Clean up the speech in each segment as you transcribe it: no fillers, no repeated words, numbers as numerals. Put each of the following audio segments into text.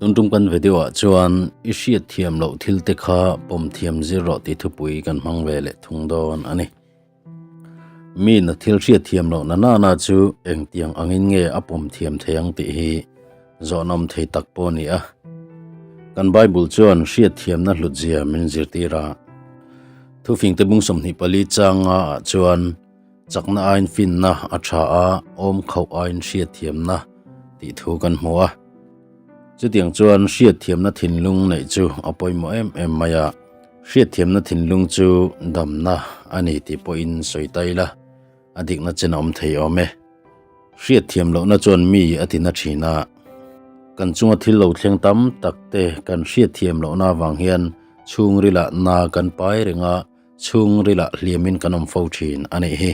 Tungtung kan video chuan Hriatthiam lo Thilte kha Pawm Thiam zero ti thupui kan hmang ve le thungdon ani mi na thil Hriatthiam lo na chu engtiang angin nge a Pawm Thiam theyang ti hi zonom thei tak po ni a kan Bible chuan Hriatthiam na hlutzia min zirtira thu fing te bung som ni pali changa chuan chakna ain fin na a tha a om khau ain Hriatthiam na ti thu kan hmua chu tiang chuan Hriatthiam na thinlung nei chu apoimo em maya Hriatthiam na thinlung chu damna ani ti po in soitaila adik na chenom thei ome Hriatthiam lo na chuan mi atina thina kan chunga thil lo thleng tam takte kan Hriatthiam lo na wang hian chung rila na kan pai renga chung rila hliamin kanom fo thin ani hi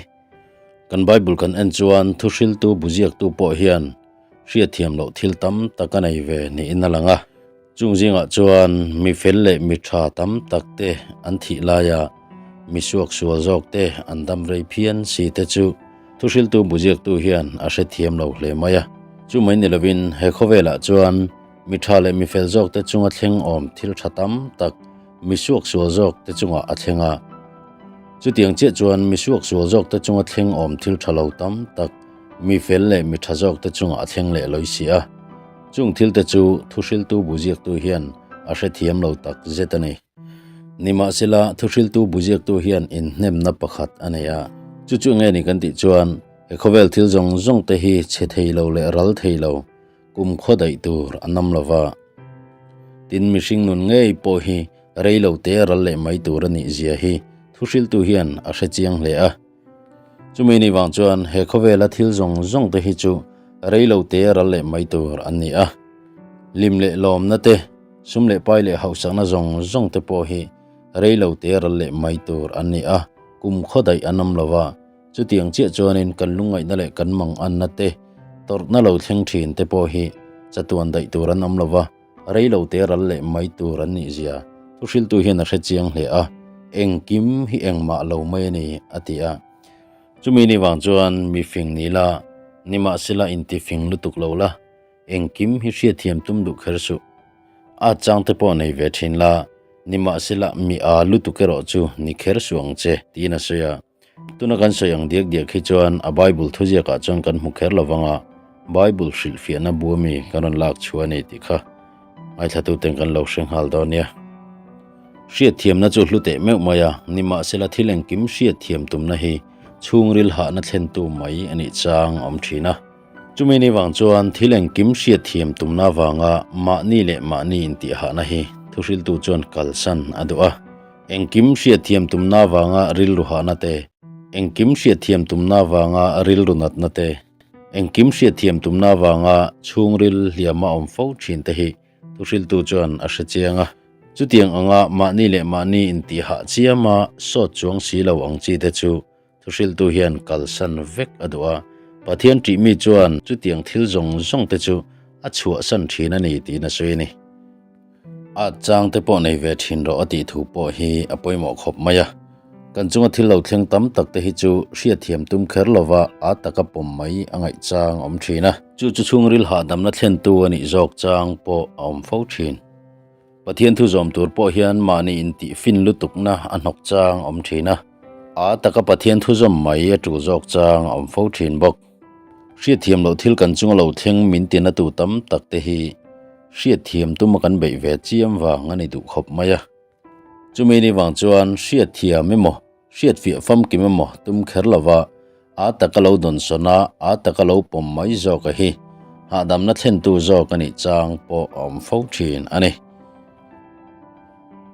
kan Bible kan en chuan thuhril tu buziak tu po hian Hriatthiam lo thil tam takanei ve ni inalanga chungzinga chuan mi fel le mi tha tam takte an thi laya mi suak sual jok te andam rei phian si te chu thuhril tu buziak tu hian a Hriatthiam lo hle maya chu mai ni lovin he khowela chuan mi tha le mi fel jok te chunga thleng om thil tha tam tak mi suak sual jok te chunga a thlenga chu tiang che chuan mi suak sual jok te chunga thleng om thil tha lo tam tak mi fel le mi tha jok te chunga a thleng le loisia chung thil te chu thuhril tu buziak tu hian a Hriatthiam lo tak zetani nima sila thuhril tu buziak tu hian in hnem na pakhat aneya chu nge ni kan ti chuan e khovel thil zong te hi che thei lo le ral thei lo kum khodai tur anam lova tin mishing nun ngei po hi reilo te ral le mai tur ani zia hi thuhril tu hian a hrechiang hle a chumi ni wang chuan he khowela thil zong te hi chu reilo te ral le mai tur ani a lim le lom na te sum le pai le hausak na zong te po hi reilo te ral le mai tur ani a kum khodai anam lova chu tiang che chuanin kan lungai na le kan mang an na te tor na lo thleng thin te po hi chatuan dai tur an am lova reilo te ral le mai tur an ni zia thuhril tu hian a hrechiang hle a engkim hi engma lo mai ni atia chumi ni wang chuan mi fing ni la nima sila inti fing lutuk lo la engkim hi Hriatthiam tum du khersu a chang te po nei ve thin la nima sila mi a lutukero chu ni kher suang che tina soya tuna kan soyang diak hi chuan a Bible thuzia ka chuan kan mu kher lawanga Bible shilfia na buami kanon lak chuani ti kha ai thatu teng kan lo hreng hal donia Hriatthiam na chu hlute me maya nima sila thileng kim Hriatthiam tum na hi chungril ha na thlen tu mai ani chang om thina chumi ni wang chuan thileng kim Hriatthiam tum na wanga ma ni le ma ni in ti ha na hi thuhril tu chuan kalsan adua engkim Hriatthiam tum na wanga ril ru ha na te engkim Hriatthiam tum na wanga ril runat na te engkim Hriatthiam tum na wanga chungril hliama om fo thin te hi thuhril tu chuan a hrechianga chu tiang anga ma ni le ma ni in ti ha chiama so chuang si lo ang chi te chu thuhril tu hian kalsan vek adua pathian ti mi chuan chu tiang thil zong te chu a chhuwa san thina ni ti na soi ni a chang te po nei ve thin ro ati thu po hi apoimo khop maya kan chunga thil lo thleng tam tak te hi chu Hriatthiam tum kher lova a taka pom mai angai chang om thina chu chungril ha dam na thlen tu ani jok chang po om fo thin pathian thu zom tur po hian mani in ti fin lutuk na anok chang om thina a taka pathian thu zom mai a tu jok chang om fo thin bok Hriatthiam lo thil kan chunga lo thleng min ti na tu tam tak te hi Hriatthiam tum kan bei ve chiam wang ani du khop maya chumi ni wang chuan Hriatthiam emo Hriatthiam fam ki emo tum kher lova a taka lo don sona a taka lo pom mai jok a hi ha dam na thlen tu jok ani chang po om fo thin ani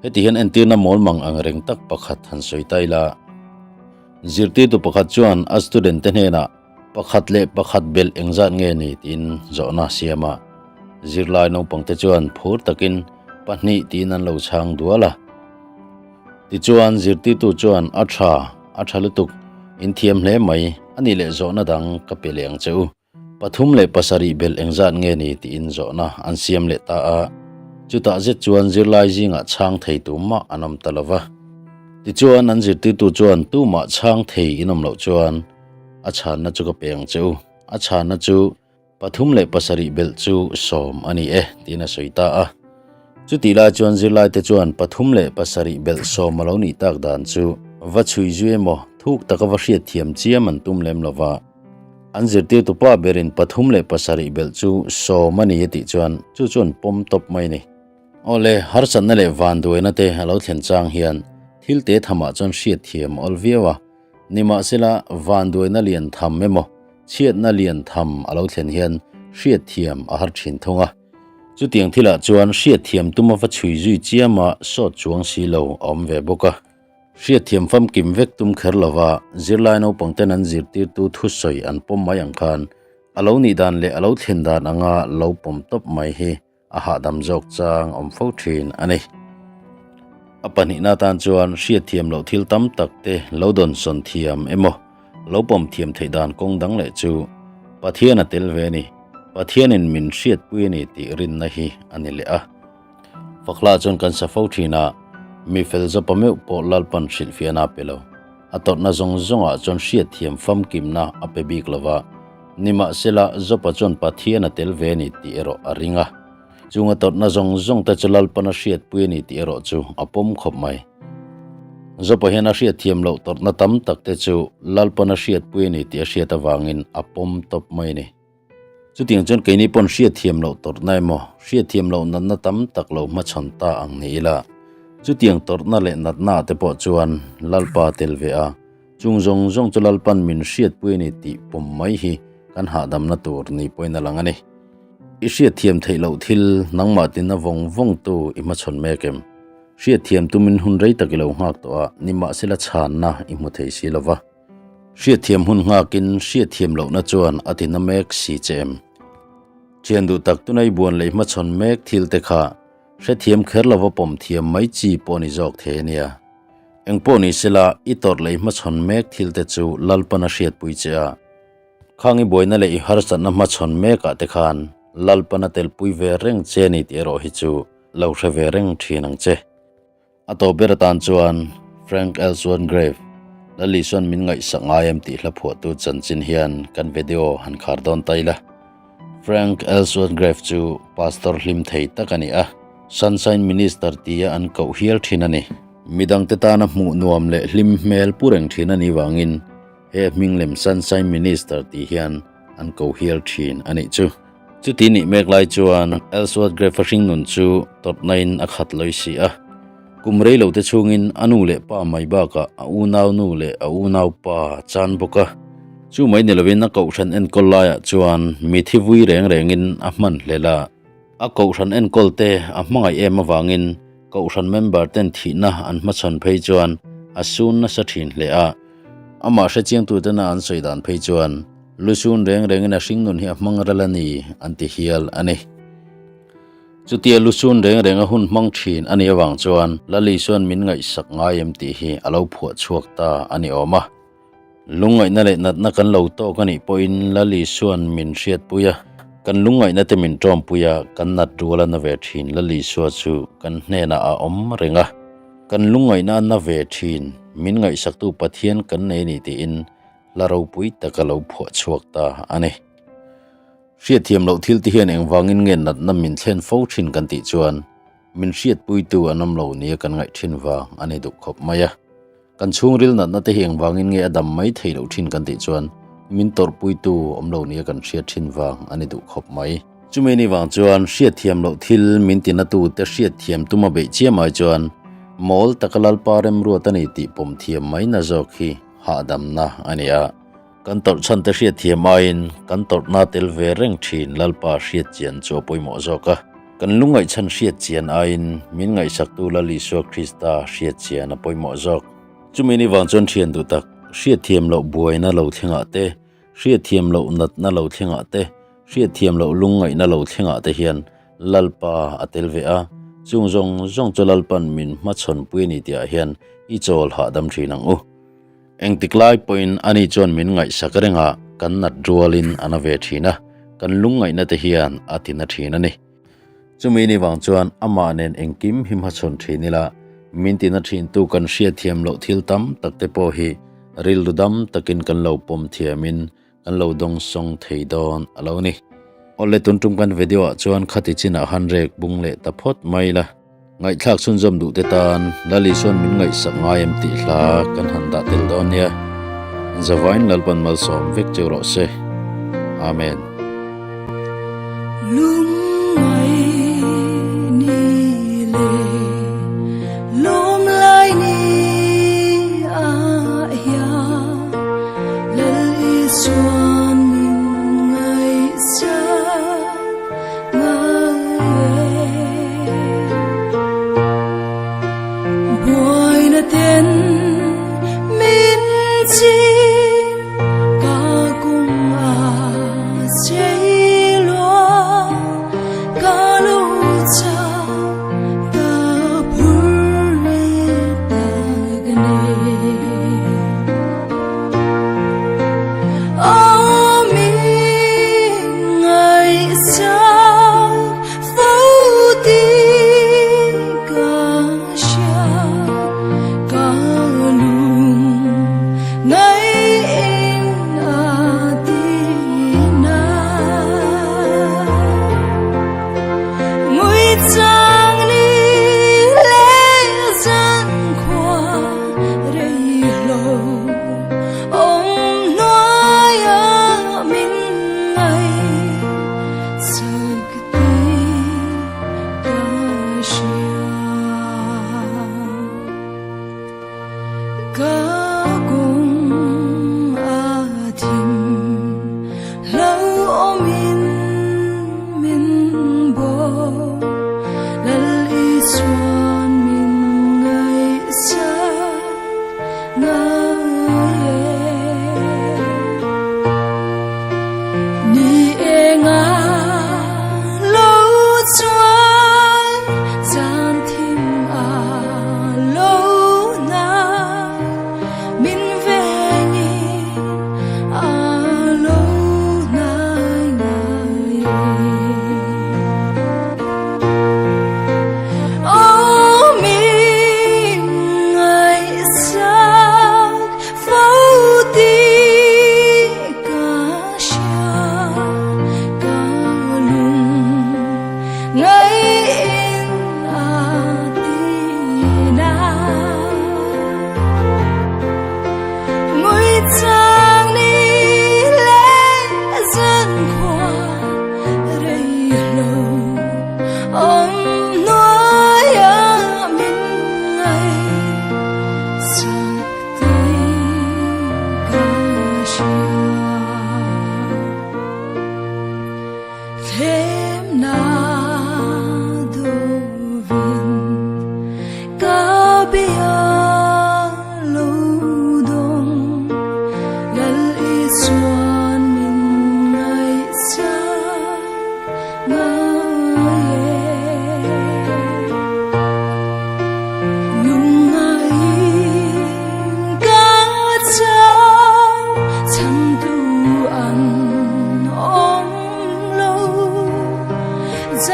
heti hian entirna mol mang ang reng tak pakhat han soitaila zirti tu pakhat chuan a student te hena pakhat le pakhat bel engzat nge ni tin zona siama zirlai no pangte chuan phur takin pahni tin an lo chang duala ti chuan zirti tu chuan a tha lutuk in thiam hle mai ani le zona dang ka peleng cheu pathum le pasari bel engzat nge ni tin zona an siam le ta a chuta zet chuan zirlai zinga chang thei tu ma anam talova ti chuan an zirti tu chuan tu ma chang thei inom lo chuan a chan na chu ka peng cheu a chan na chu pathum le pasari bel chu som ani tina soita a chu tila chuan zirlai te chuan pathum le pasari bel som malo ni tak dan chu va chui zui mo thuk taka va Hriatthiam chiam an tum lem lova an zirtir tu pa berin pathum le pasari bel chu som ani ti chuan chu chuan pom top mai ni ole har chan na le van duina te alo thlen chang hian Thilte thama chuan Hriatthiam olviawa nima sila van duina lian tham memo chiat na lian tham alo thlen hian Hriatthiam a har thin thonga chu tiang thila chuan Hriatthiam tuma va chui zui chiama so chuang si lo om ve boka Hriatthiam fam kim vek tum kher lova zirlai no pangten an zirtir tu thu soi an pom mai ang khan alo ni dan le alo thlen dan anga lo pom top mai hi a ha dam jok chang om fo thin ani apani na tan chuan Hriatthiam lo thil tam takte lo don son thiam emo lo pom thiam theidan kong dang le chu pathian a tel ve ni pathian in min hriat pui ni ti rin na hi ani le a fakla chon kan sa fo thina mi fel zo pameu po lalpan shilfiana pelo atot na zong zonga chon Hriatthiam fam kim na ape bik lova nima sela zo pa chon pathian a tel ve ni ti ero aringa chunga tot na zong zong ta chalal pana hriat pui ni ti ero chu apom khop mai zo pa hian a Hriatthiam lo tot na tam takte chu lalpana hriat pui ni ti a hriat awangin apom top mai ni chu ting chon keini pon Hriatthiam lo tot nai mo Hriatthiam lo nan na tam tak lo ma chhan ta ang ni la chu tiang tot na le nat na te po chuan lalpa tel ve a chung zong zong chu lalpan min hriat pui ni ti pom mai hi kan ha dam na tur ni poina langani i Hriatthiam theilo thil nangma tin na vong vong tu i ma chon mekem Hriatthiam tumin hun rei takilo ngak to a nima sila chan na i mu thei si lova Hriatthiam hun ngakin Hriatthiam lo na chuan atina mek si chem chiandu tak tunai buan le ma chon mek Thilte kha Hriatthiam kher lova pom thiam mai chi poni jok the nia eng poni sila i tor le ma chon mek Thilte chu lalpana hriat pui cha khangi boina le i har chan na ma chon mek a te khan lalpana tel pui ve reng che ni ti ro hi chu lo hre ve reng thinang che ato beratan chuan Frank Ellsworth grave lali suan min ngai sangayam ti hla phu tu chanchin hian kan video han khar don taila Frank Ellsworth grave chu pastor hlim thei takani a sunshine minister tia an ko hial thinani midang te ta na mu nuam le hlim mel pureng thinani wangin he minglem sunshine minister ti hian an ko hial thin ani chu ti ni mek lai chuan Ellsworth grave fashing nun chu tot nain a khat loi si a kumrei lo te chungin anu le pa mai ba ka a u naw nu le a u naw pa chan boka chu mai ne lovin na ko than en kolaya chuan mi thi vui reng rengin a man hlela a ko than en kolte a mangai em awangin ko than member ten thi na an ma chan phei chuan a sun na sa thin hle a ama sha chiang tu dana an soidan phei chuan lusun reng rengin a hring nun hi a mangralani anti hial ani chutia lusun reng reng a hun mang thin ani awang chuan lali suan min ngai sak ngayem ti hi alo phuat chuak ta ani oma lungai na le nat na kan lo to kani point lali suan min hriat puya kan lungai na te min tom puya kan nat ruala na ve thin lali suwa chu kan hne na a om renga kan lungai na na ve thin min ngai sak tu pathian kan nei ni ti in laro pui takalo phuat chuak ta ani Hriatthiam lo thil ti hian eng wangin ngen nat na min thlen fo thin kan ti chuan min hriat pui tu anam lo ni kan ngai thin wa ani du khop maya kan chung ril nat na te heng wangin nge adam mai thei lo thin kan ti chuan min tor pui tu om lo ni kan hriat thin wa ani du khop mai chumi ni wang chuan Hriatthiam lo thil min tin na tu te Hriatthiam tuma be chiamai chuan mol takalal parem ruatani ti pom thiam mai na jok hi ha dam na ania kan tor chan te Hriatthiam ain kan tor na tel ve reng thin lalpa hriat chian cho poimo zoka kan lungai chan hriat chian ain min ngai sak tu lali so Krista hriat chian a poimo zok chumini wang chon thian du tak Hriatthiam lo buaina lo thenga te Hriatthiam lo nat na lo thenga te Hriatthiam lo lungai na lo thenga te hian lalpa atel ve a chung zong cho lalpan min ma chon pui ni tia hian i chol ha dam thinang u eng tiklai point ani chon min ngai sakarenga kan nat rualin anave thina kan lungai na te hian atina thina ni chumi ni wang chuan ama nen engkim himha chon thinila min tina thin tu kan Hriatthiam lo thil tam takte po hi ril dudam takin kan lo pom thiamin kan lo dong song theidon alo ni ole tun tum kan video chuan khati china hanrek bung le ta phot mai la ngai thak sun jom du te tan lali son min ngai sak ngai em ti hla kan han da tel don ya zawain lalpan mal som vek chero se amen lung ngai ni le lom lai ni a ya lali suan min ngai sa ngai boy na ten min chi ka cung a sei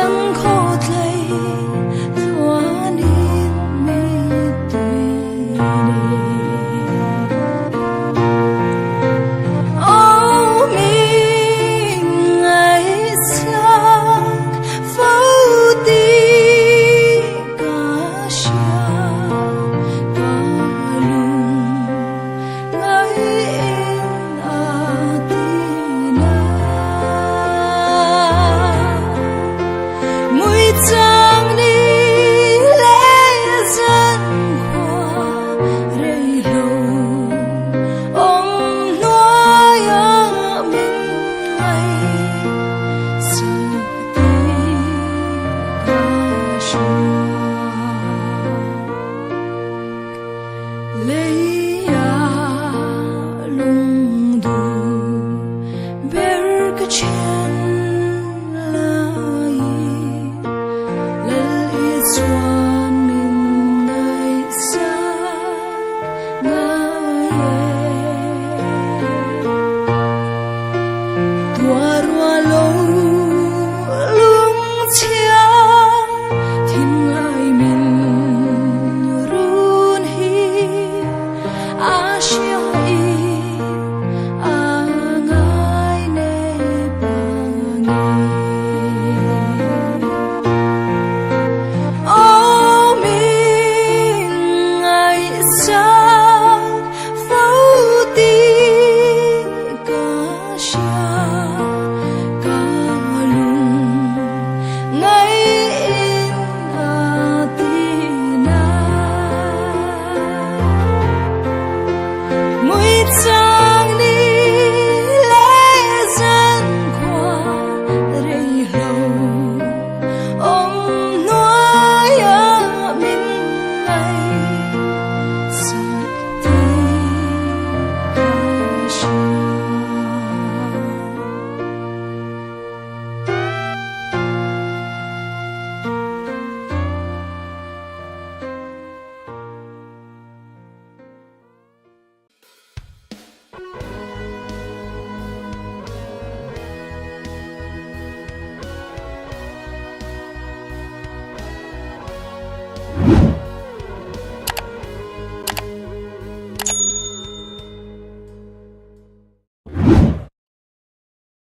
dâng khô thầy